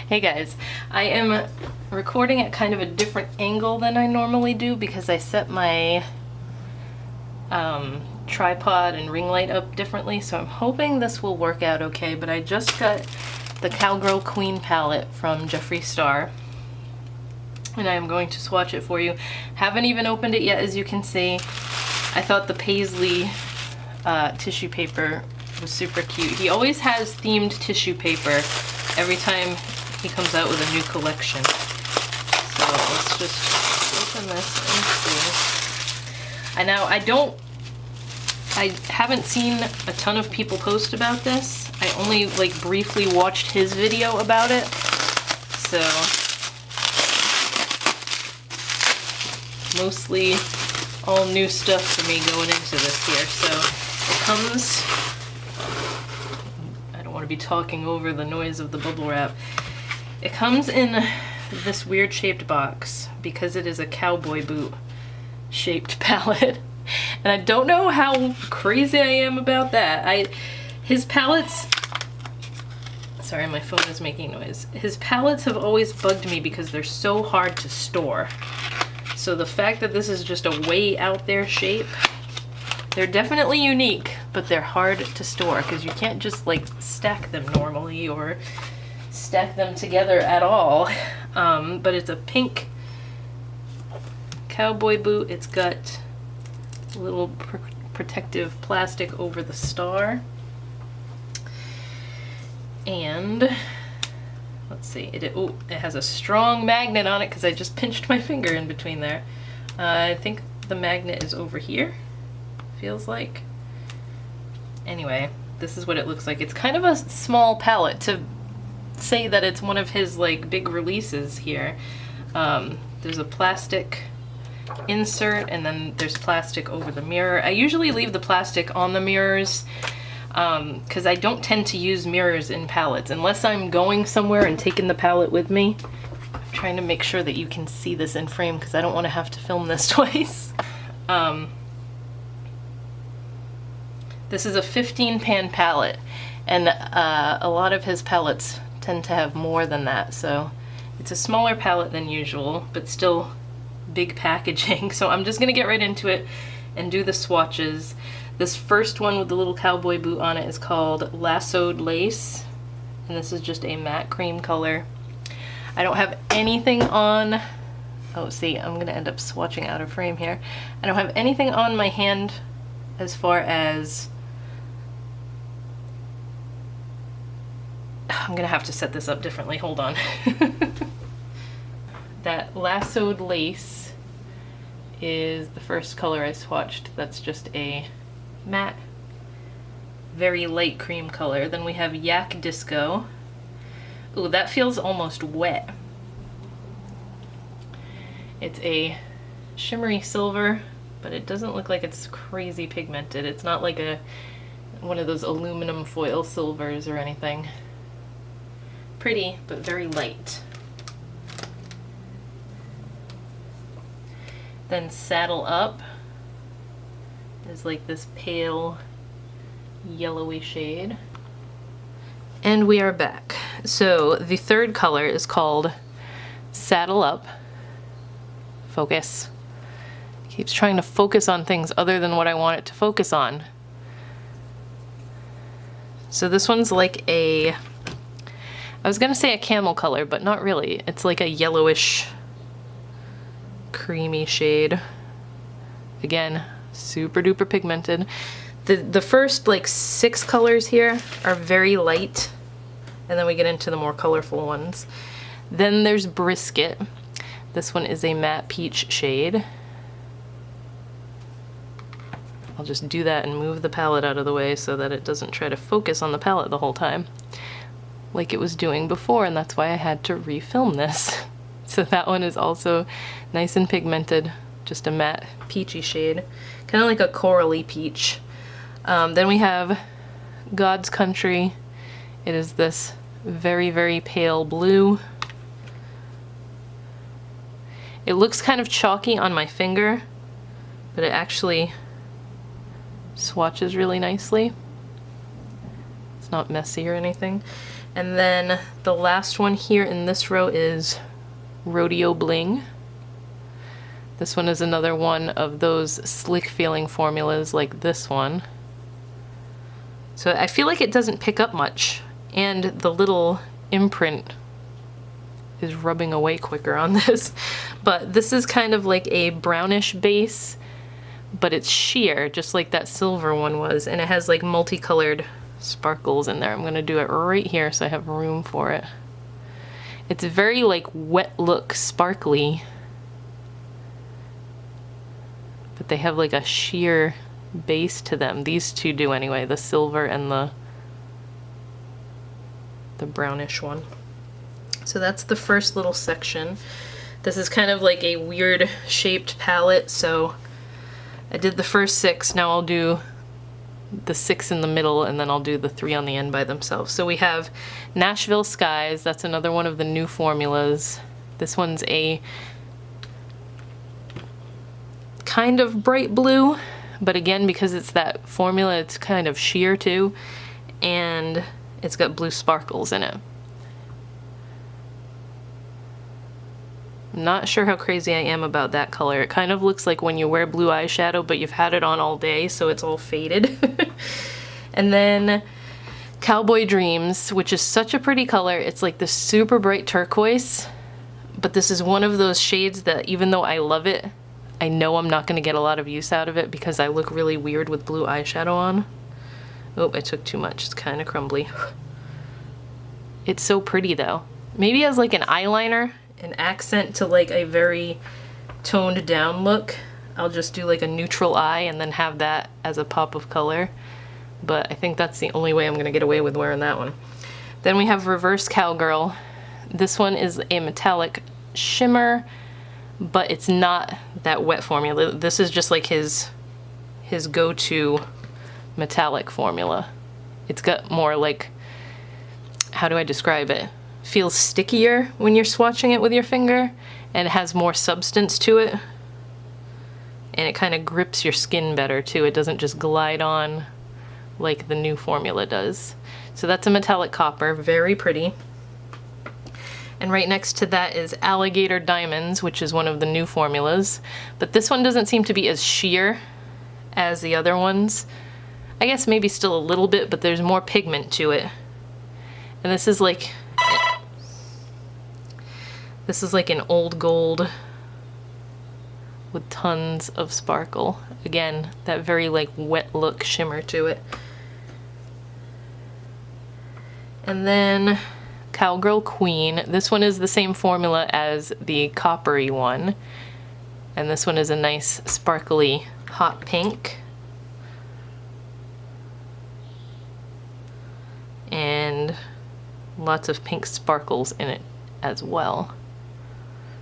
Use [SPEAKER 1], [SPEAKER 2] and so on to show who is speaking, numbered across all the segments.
[SPEAKER 1] Hey guys, I am recording at kind of a different angle than I normally do because I set my tripod and ring light up differently, so I'm hoping this will work out okay, but I just got the Cowgirl Queen palette from Jeffree Star, and I am going to swatch it for you. Haven't even opened it yet, as you can see. I thought the paisley tissue paper was super cute. He always has themed tissue paper every time he comes out with a new collection. So let's just open this and see. And now I haven't seen a ton of people post about this. I only like briefly watched his video about it. So mostly all new stuff for me going into this here. So it comes, I don't want to be talking over the noise of the bubble wrap. It comes in this weird shaped box because it is a cowboy boot shaped palette. And I don't know how crazy I am about that. His palettes, sorry, my phone is making noise. His palettes have always bugged me because they're so hard to store. So the fact that this is just a way out there shape, they're definitely unique, but they're hard to store because you can't just like stack them normally or stack them together at all. But it's a pink cowboy boot. It's got a little protective plastic over the star. And let's see, it has a strong magnet on it because I just pinched my finger in between there. I think the magnet is over here, feels like. Anyway, this is what it looks like. It's kind of a small palette to say that it's one of his like big releases here. There's a plastic insert and then there's plastic over the mirror. I usually leave the plastic on the mirrors because I don't tend to use mirrors in palettes unless I'm going somewhere and taking the palette with me. I'm trying to make sure that you can see this in frame because I don't want to have to film this twice. This is a 15 pan palette, and a lot of his palettes tend to have more than that, so it's a smaller palette than usual, but still big packaging. So I'm just gonna get right into it and do the swatches. This first one with the little cowboy boot on it is called Lassoed Lace, and this is just a matte cream color. I don't have anything on, oh see, I'm gonna end up swatching out of frame here. I don't have anything on my hand as far as, I'm gonna have to set this up differently, hold on. That Lassoed Lace is the first color I swatched. That's just a matte, very light cream color. Then we have Yak Disco. Ooh, that feels almost wet. It's a shimmery silver, but it doesn't look like it's crazy pigmented. It's not like one of those aluminum foil silvers or anything. Pretty, but very light. Then Saddle Up is like this pale yellowy shade. And we are back. So the third color is called Saddle Up. Focus. It keeps trying to focus on things other than what I want it to focus on. So this one's like a, I was gonna say a camel color, but not really. It's like a yellowish, creamy shade. Again, super duper pigmented. The first like 6 colors here are very light, and then we get into the more colorful ones. Then there's Brisket. This one is a matte peach shade. I'll just do that and move the palette out of the way so that it doesn't try to focus on the palette the whole time like it was doing before, and that's why I had to refilm this. So that one is also nice and pigmented, just a matte peachy shade, kind of like a corally peach. Then we have God's Country. It is this very, very pale blue. It looks kind of chalky on my finger, but it actually swatches really nicely. It's not messy or anything. And then the last one here in this row is Rodeo Bling. This one is another one of those slick feeling formulas like this one. So I feel like it doesn't pick up much, and the little imprint is rubbing away quicker on this. But this is kind of like a brownish base, but it's sheer, just like that silver one was, and it has like multicolored sparkles in there. I'm gonna do it right here so I have room for it. It's very like wet look sparkly, but they have like a sheer base to them. These two do anyway, the silver and the brownish one. So that's the first little section. This is kind of like a weird shaped palette, so I did the first 6, now I'll do the 6 in the middle, and then I'll do the 3 on the end by themselves. So we have Nashville Skies, that's another one of the new formulas. This one's a kind of bright blue, but again, because it's that formula, it's kind of sheer too, and it's got blue sparkles in it. I'm not sure how crazy I am about that color. It kind of looks like when you wear blue eyeshadow, but you've had it on all day, so it's all faded. And then Cowboy Dreams, which is such a pretty color. It's like this super bright turquoise, but this is one of those shades that even though I love it, I know I'm not going to get a lot of use out of it because I look really weird with blue eyeshadow on. Oh, I took too much. It's kind of crumbly. It's so pretty though. Maybe as like an eyeliner, an accent to like a very toned down look. I'll just do like a neutral eye and then have that as a pop of color. But I think that's the only way I'm going to get away with wearing that one. Then we have Reverse Cowgirl. This one is a metallic shimmer, but it's not that wet formula. This is just like his go-to metallic formula. It's got more like, how do I describe it? Feels stickier when you're swatching it with your finger, and it has more substance to it. And it kind of grips your skin better too. It doesn't just glide on like the new formula does. So that's a metallic copper, very pretty. And right next to that is Alligator Diamonds, which is one of the new formulas. But this one doesn't seem to be as sheer as the other ones. I guess maybe still a little bit, but there's more pigment to it. And this is like an old gold with tons of sparkle. Again, that very like wet look shimmer to it. And then Cowgirl Queen. This one is the same formula as the coppery one. And this one is a nice sparkly hot pink. And lots of pink sparkles in it as well.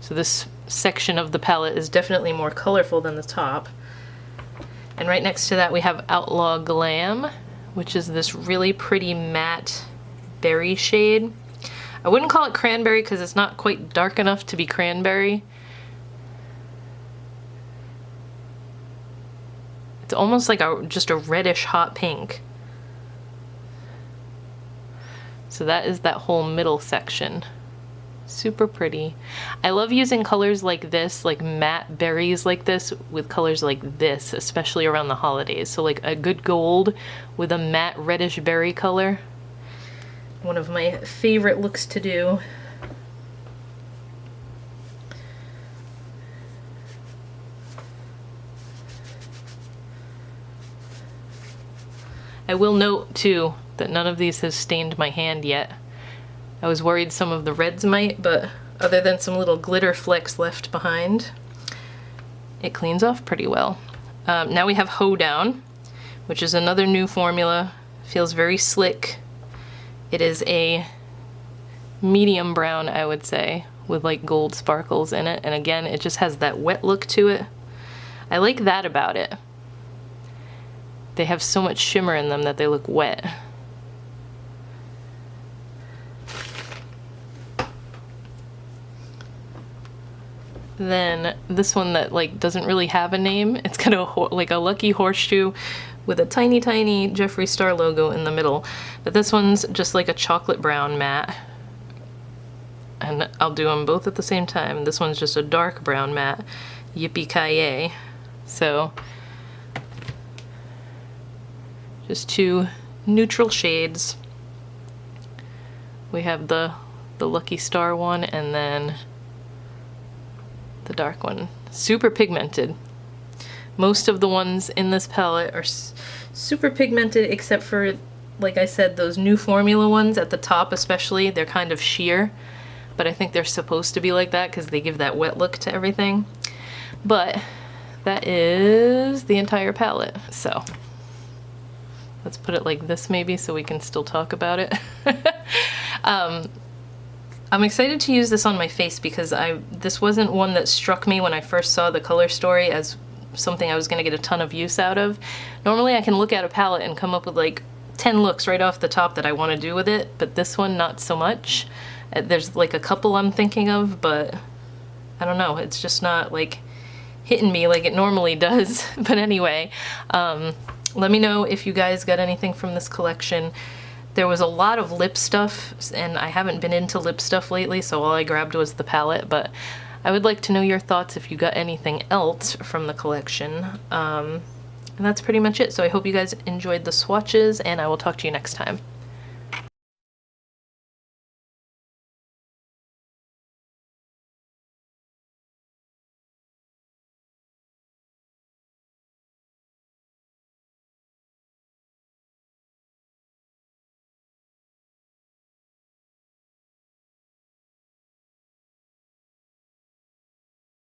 [SPEAKER 1] So this section of the palette is definitely more colorful than the top. And right next to that we have Outlaw Glam, which is this really pretty matte berry shade. I wouldn't call it cranberry because it's not quite dark enough to be cranberry. It's almost like just a reddish hot pink. So that is that whole middle section. Super pretty. I love using colors like this, like matte berries like this, with colors like this, especially around the holidays. So like a good gold with a matte reddish berry color. One of my favorite looks to do. I will note too that none of these has stained my hand yet. I was worried some of the reds might, but other than some little glitter flecks left behind, it cleans off pretty well. Now we have Hoedown, which is another new formula. Feels very slick. It is a medium brown, I would say, with like gold sparkles in it. And again, it just has that wet look to it. I like that about it. They have so much shimmer in them that they look wet. Then this one that like doesn't really have a name. It's got a like a lucky horseshoe with a tiny, tiny Jeffree Star logo in the middle. But this one's just like a chocolate brown matte. And I'll do them both at the same time. This one's just a dark brown matte. Yippee-ki-yay. So, just two neutral shades. We have the Lucky Star one and then the dark one. Super pigmented. Most of the ones in this palette are super pigmented except for, like I said, those new formula ones at the top especially. They're kind of sheer, but I think they're supposed to be like that because they give that wet look to everything. But that is the entire palette. So let's put it like this maybe so we can still talk about it. I'm excited to use this on my face because this wasn't one that struck me when I first saw the color story as something I was gonna get a ton of use out of. Normally I can look at a palette and come up with like 10 looks right off the top that I want to do with it, but this one not so much. There's like a couple I'm thinking of, but I don't know, it's just not like hitting me like it normally does. But anyway, let me know if you guys got anything from this collection. There was a lot of lip stuff, and I haven't been into lip stuff lately, so all I grabbed was the palette, but I would like to know your thoughts if you got anything else from the collection. And that's pretty much it. So I hope you guys enjoyed the swatches, and I will talk to you next time.